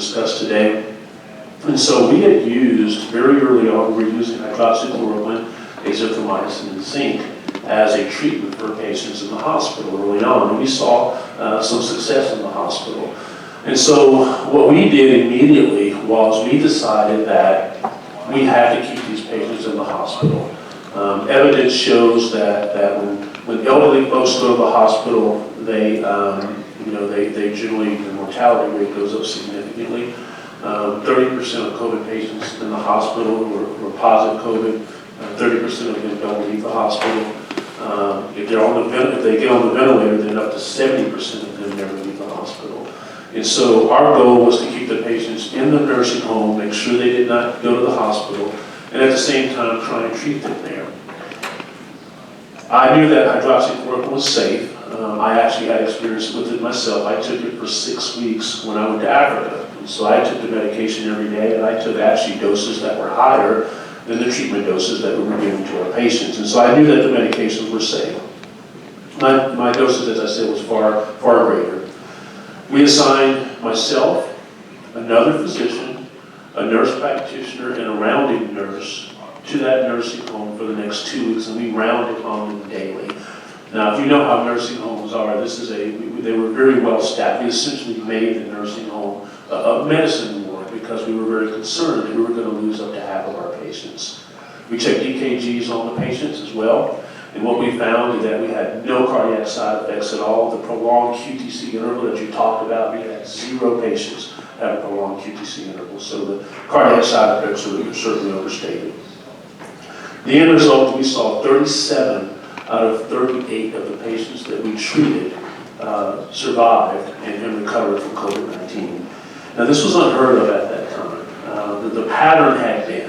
discuss today. And so we had used, very early on, we were using hydroxychloroquine, azithromycin, and zinc as a treatment for patients in the hospital early on. And we saw some success in the hospital. And so what we did immediately was we decided that we had to keep these patients in the hospital. Evidence shows that when elderly folks go to the hospital, they generally, the mortality rate goes up significantly. 30% of COVID patients in the hospital were positive COVID. 30% of them don't leave the hospital. If they get on the ventilator, then up to 70% of them never leave the hospital. And so our goal was to keep the patients in the nursing home, make sure they did not go to the hospital, and at the same time try and treat them there. I knew that hydroxychloroquine was safe. I actually had experience with it myself. I took it for 6 weeks when I went to Africa. And so I took the medication every day, and I took actually doses that were higher than the treatment doses that we were giving to our patients. And so I knew that the medications were safe. My doses, as I said, was far, far greater. We assigned myself, another physician, a nurse practitioner, and a rounding nurse to that nursing home for the next 2 weeks, and we rounded on them daily. Now, if you know how nursing homes are, they were very well staffed. We essentially made the nursing home a medicine ward because we were very concerned that we were going to lose up to half of our patients. We checked EKGs on the patients as well, and what we found is that we had no cardiac side effects at all. The prolonged QTC interval that you talked about, we had 0 patients have a prolonged QTC interval, so the cardiac side effects are certainly overstated. The end result, we saw 37 out of 38 of the patients that we treated survived and recovered from COVID-19. Now, this was unheard of at that time. The pattern had been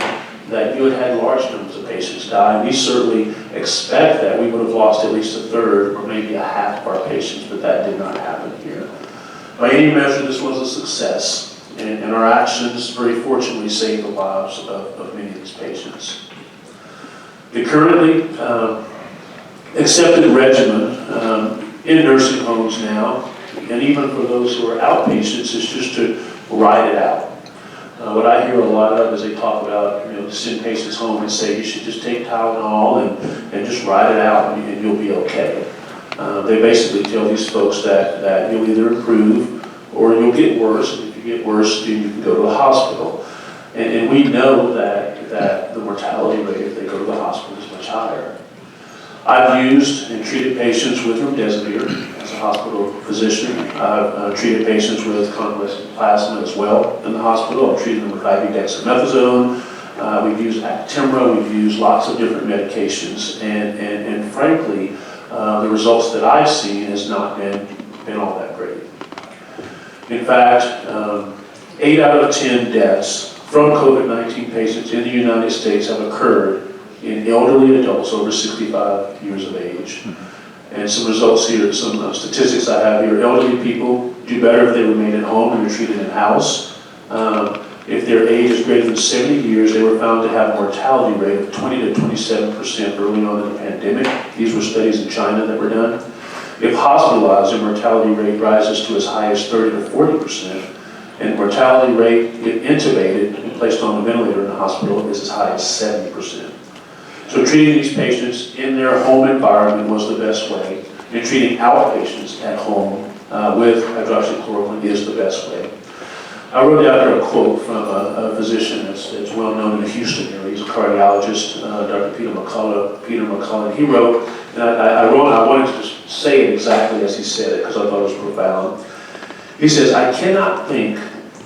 that you had large numbers of patients die. We certainly expect that we would have lost at least a third or maybe a half of our patients, but that did not happen here. By any measure, this was a success, and our actions very fortunately saved the lives of many of these patients. The currently accepted regimen in nursing homes now, and even for those who are outpatients, is just to ride it out. What I hear a lot of is they talk about, to send patients home and say you should just take Tylenol and just ride it out and you'll be okay. They basically tell these folks that you'll either improve or you'll get worse, and if you get worse, then you can go to the hospital. And we know that the mortality rate if they go to the hospital is much higher. I've used and treated patients with remdesivir as a hospital physician. I've treated patients with convalescent plasma as well in the hospital. I've treated them with IV dexamethasone. We've used Actemra. We've used lots of different medications. And frankly, the results that I've seen has not been all that great. In fact, 8 out of 10 deaths from COVID-19 patients in the United States have occurred in elderly adults over 65 years of age. And some results here, some statistics I have here. Elderly people do better if they remain at home and are treated in-house. If their age is greater than 70 years, they were found to have a mortality rate of 20 to 27% early on in the pandemic. These were studies in China that were done. If hospitalized, the mortality rate rises to as high as 30 to 40%. And mortality rate, if intubated and placed on a ventilator in the hospital, is as high as 70%. So treating these patients in their home environment was the best way, and treating outpatients at home with hydroxychloroquine is the best way. I wrote down here a quote from a physician that's well known in the Houston area. He's a cardiologist, Dr. Peter McCullough. He wrote, and I wanted to say it exactly as he said it because I thought it was profound. He says, "I cannot think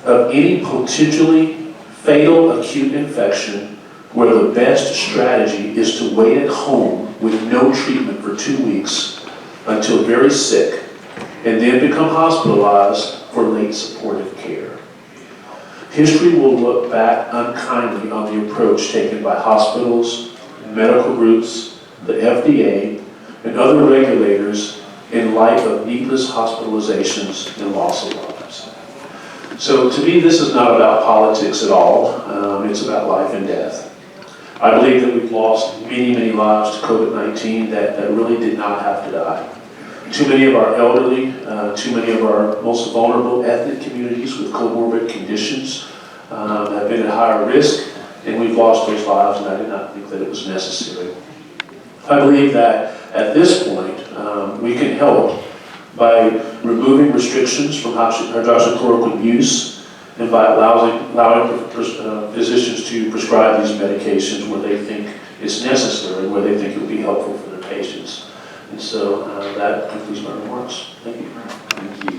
of any potentially fatal acute infection where the best strategy is to wait at home with no treatment for 2 weeks until very sick and then become hospitalized for late supportive care. History will look back unkindly on the approach taken by hospitals, medical groups, the FDA, and other regulators in light of needless hospitalizations and loss of lives." So to me, this is not about politics at all. It's about life and death. I believe that we've lost many, many lives to COVID-19 that really did not have to die. Too many of our elderly, too many of our most vulnerable ethnic communities with comorbid conditions have been at higher risk, and we've lost those lives, and I did not think that it was necessary. I believe that at this point, we can help by removing restrictions from hydroxychloroquine use and by allowing physicians to prescribe these medications where they think it's necessary, where they think it will be helpful for their patients. And so that concludes my remarks. Thank you. Thank you.